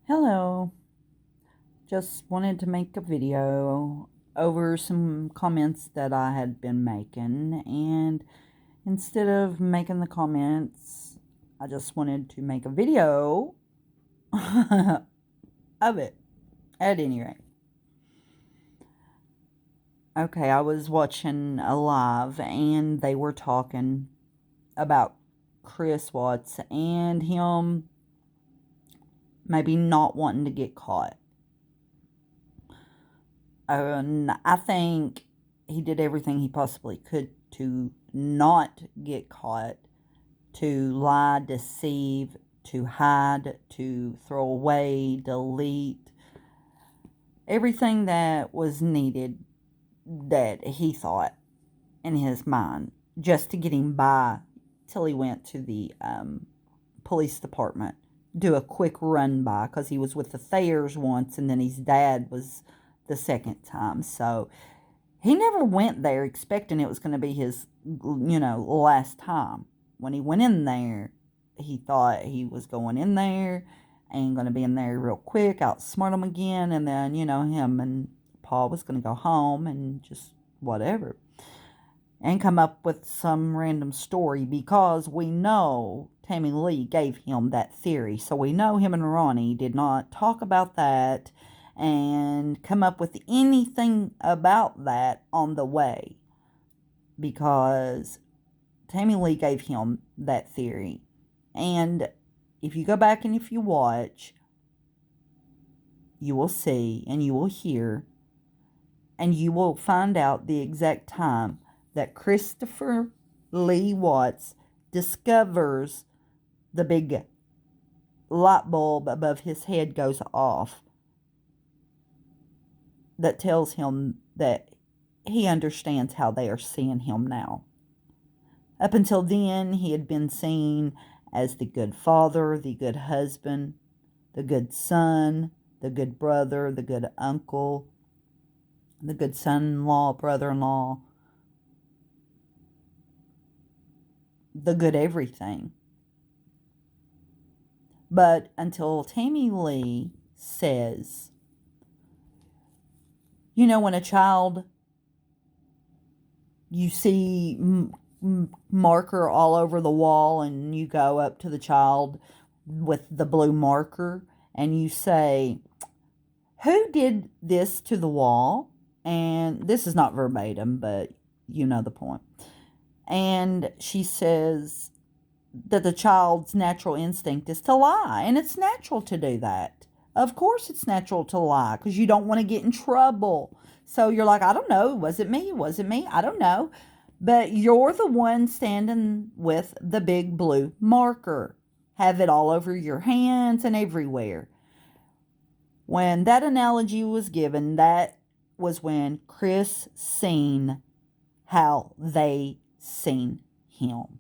Hello, just wanted to make a video over some comments that I had been making, and instead of making the comments, I just wanted to make a video of it, at any rate. Okay, I was watching a live, and they were talking about Chris Watts and him maybe not wanting to get caught. And I think he did everything he possibly could to not get caught, to lie, deceive, to hide, to throw away, delete, everything that was needed that he thought in his mind just to get him by till he went to the police department. Do a quick run by because he was with the Thayers once, and then his dad was the second time. So he never went there expecting it was going to be his, last time. When he went in there, he thought he was going in there and going to be in there real quick, outsmart him again, and then, him and Paul was going to go home and just whatever. And come up with some random story because we know Tammy Lee gave him that theory. So we know him and Ronnie did not talk about that and come up with anything about that on the way, because Tammy Lee gave him that theory. And if you go back and if you watch, you will see and you will hear and you will find out the exact time that Christopher Lee Watts discovers the big light bulb above his head goes off, that tells him that he understands how they are seeing him now. Up until then, he had been seen as the good father, the good husband, the good son, the good brother, the good uncle, the good son-in-law, brother-in-law, the good everything. But until Tammy Lee says, when a child, you see marker all over the wall and you go up to the child with the blue marker and you say, who did this to the wall? And this is not verbatim, but you know the point. And she says that the child's natural instinct is to lie. And it's natural to do that. Of course it's natural to lie because you don't want to get in trouble. So you're like, I don't know. Was it me? Was it me? I don't know. But you're the one standing with the big blue marker. Have it all over your hands and everywhere. When that analogy was given, that was when Chris seen how they seen him.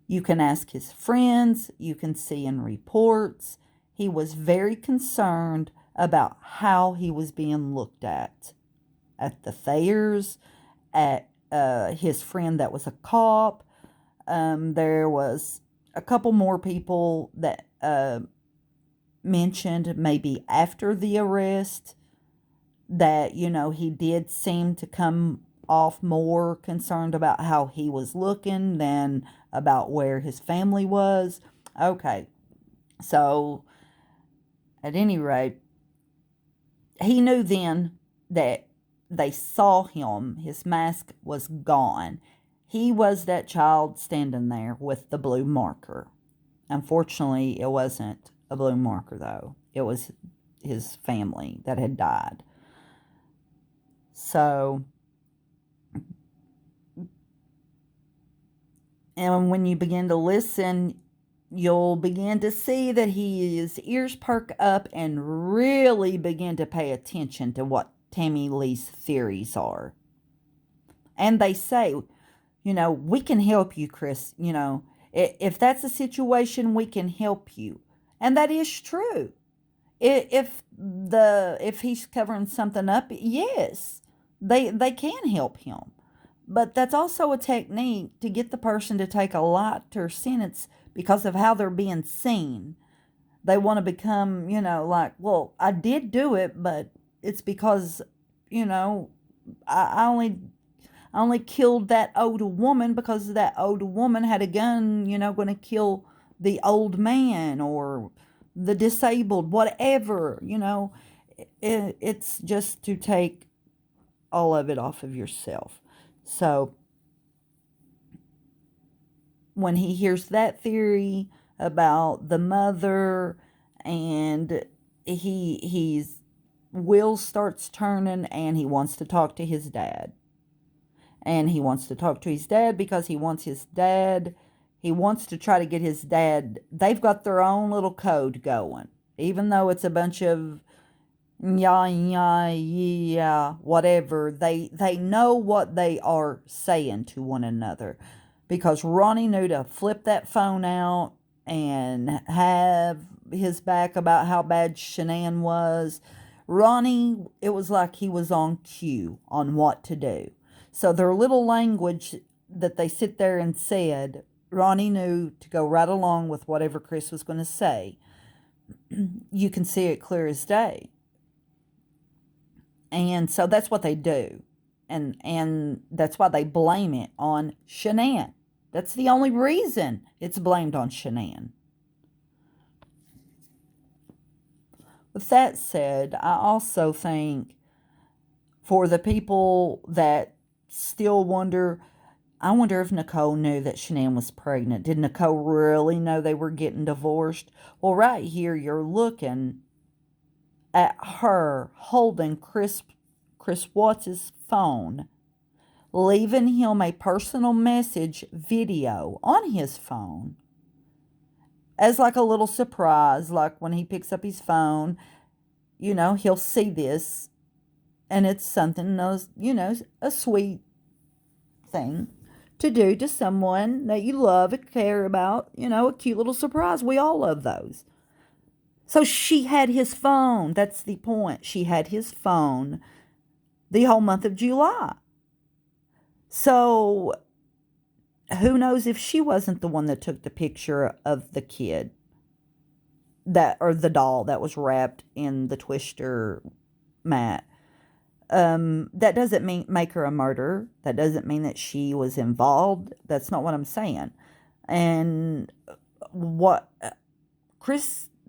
You can ask his friends. You can see in reports. He was very concerned about how he was being looked at the Thayers, at his friend that was a cop. There was a couple more people that mentioned maybe after the arrest that, he did seem to come off more concerned about how he was looking than about where his family was. Okay, so at any rate, he knew then that they saw him. His mask was gone. He was that child standing there with the blue marker. Unfortunately, it wasn't a blue marker, though. It was his family that had died. So, and when you begin to listen, you'll begin to see that his ears perk up and really begin to pay attention to what Tammy Lee's theories are. And they say, we can help you, Chris. If that's a situation, we can help you. And that is true. If he's covering something up, yes, they can help him. But that's also a technique to get the person to take a lighter sentence because of how they're being seen. They want to become, like, well, I did do it, but it's because, you know, I only killed that older woman because that older woman had a gun, going to kill the old man or the disabled, whatever. It's just to take all of it off of yourself. So when he hears that theory about the mother, and he's Will starts turning, and he wants to talk to his dad. And he wants to talk to his dad because he wants to try to get his dad. They've got their own little code going, even though it's a bunch of yeah, yeah, yeah, whatever. They know what they are saying to one another, because Ronnie knew to flip that phone out and have his back about how bad Shanann was. Ronnie, it was like he was on cue on what to do. So their little language that they sit there and said, Ronnie knew to go right along with whatever Chris was going to say. You can see it clear as day. And so that's what they do. And that's why they blame it on Shanann. That's the only reason it's blamed on Shanann. With that said, I also think for the people that still wonder, I wonder if Nicole knew that Shanann was pregnant. Did Nicole really know they were getting divorced? Well, right here, you're looking at her holding Chris Watts' phone, leaving him a personal message video on his phone as like a little surprise. Like when he picks up his phone, he'll see this, and it's something, a sweet thing to do to someone that you love and care about, a cute little surprise. We all love those. So she had his phone. That's the point. She had his phone the whole month of July. So who knows if she wasn't the one that took the picture of the kid or the doll that was wrapped in the twister mat. That doesn't make her a murderer. That doesn't mean that she was involved. That's not what I'm saying. And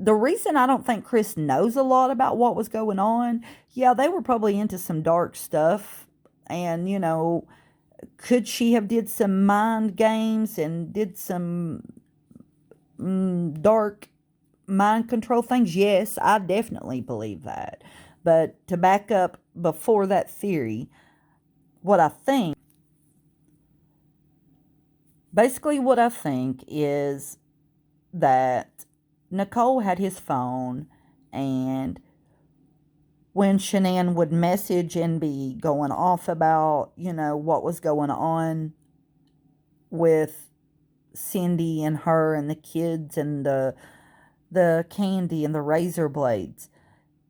the reason I don't think Chris knows a lot about what was going on, yeah, they were probably into some dark stuff. And, could she have did some mind games and did some dark mind control things? Yes, I definitely believe that. But to back up before that theory, what I think is that Nicole had his phone, and when Shanann would message and be going off about, what was going on with Cindy and her and the kids and the candy and the razor blades,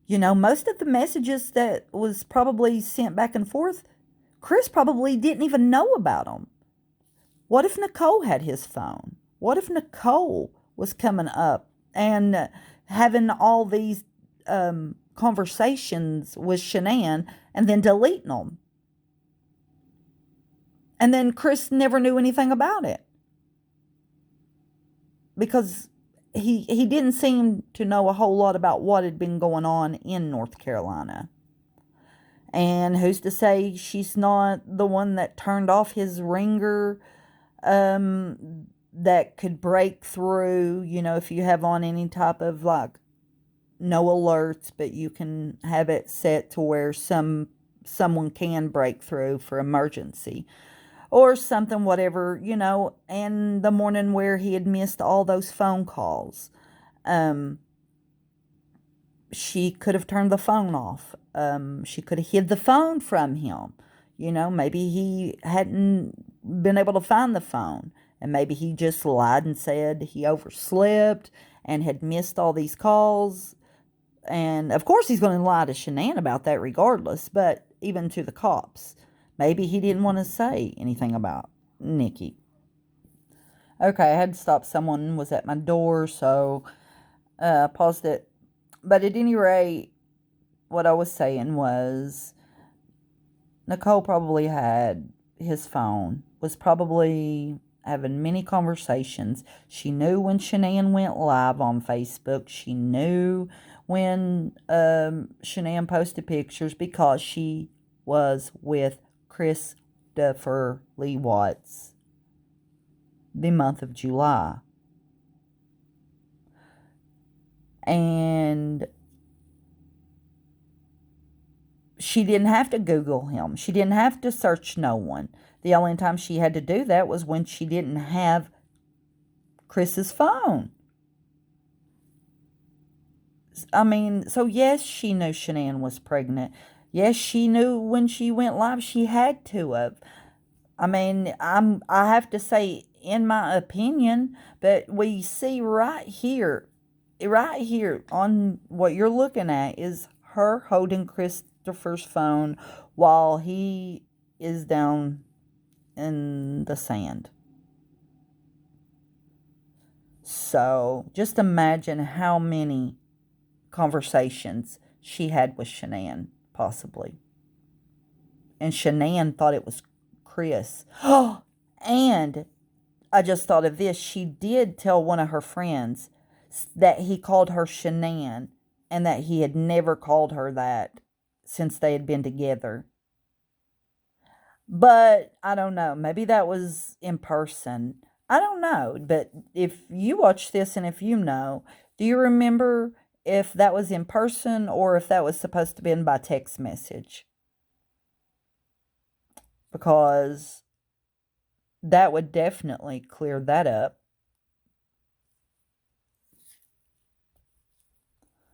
most of the messages that was probably sent back and forth, Chris probably didn't even know about them. What if Nicole had his phone? What if Nicole was coming up and having all these conversations with Shanann and then deleting them? And then Chris never knew anything about it, because he didn't seem to know a whole lot about what had been going on in North Carolina. And who's to say she's not the one that turned off his ringer, that could break through, if you have on any type of like no alerts, but you can have it set to where someone can break through for emergency or something, whatever, and the morning where he had missed all those phone calls. She could have turned the phone off. She could have hid the phone from him. Maybe he hadn't been able to find the phone, and maybe he just lied and said he overslept and had missed all these calls. And of course he's going to lie to Shanann about that regardless, but even to the cops. Maybe he didn't want to say anything about Nikki. Okay, I had to stop. Someone was at my door, so paused it. But at any rate, what I was saying was Nicole probably had his phone, was probably having many conversations. She knew when Shanann went live on Facebook. She knew when Shanann posted pictures because she was with Christopher Lee Watts the month of July. And she didn't have to Google him. She didn't have to search no one. The only time she had to do that was when she didn't have Chris's phone. I mean, so yes, she knew Shanann was pregnant. Yes, she knew when she went live. She had to have. I mean, I have to say, in my opinion, but we see right here on what you're looking at is her holding Christopher's phone while he is down in the sand. So just imagine how many conversations she had with Shanann, possibly. And Shanann thought it was Chris. And I just thought of this. She did tell one of her friends that he called her Shanann and that he had never called her that since they had been together. But I don't know. Maybe that was in person. I don't know. But if you watch this and if you know, do you remember if that was in person or if that was supposed to be by text message? Because that would definitely clear that up.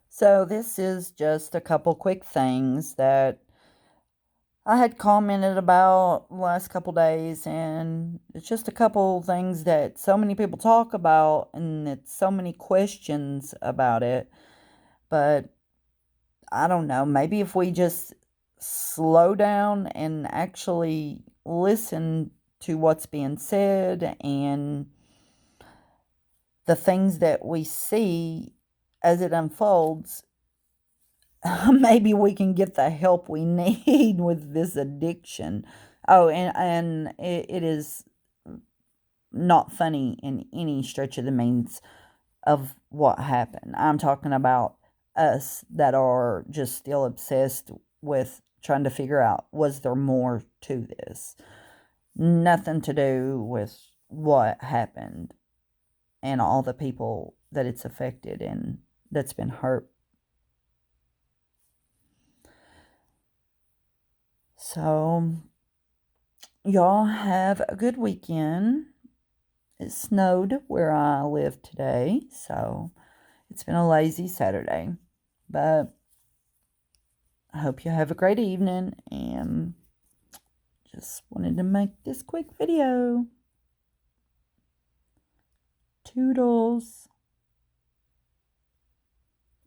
So this is just a couple quick things that I had commented about the last couple days, and it's just a couple things that so many people talk about, and it's so many questions about it. But I don't know, maybe if we just slow down and actually listen to what's being said and the things that we see as it unfolds, maybe we can get the help we need with this addiction. Oh, and it is not funny in any stretch of the means of what happened. I'm talking about us that are just still obsessed with trying to figure out, was there more to this? Nothing to do with what happened and all the people that it's affected and that's been hurt. So, y'all have a good weekend. It snowed where I live today, so it's been a lazy Saturday. But I hope you have a great evening, and just wanted to make this quick video. Toodles.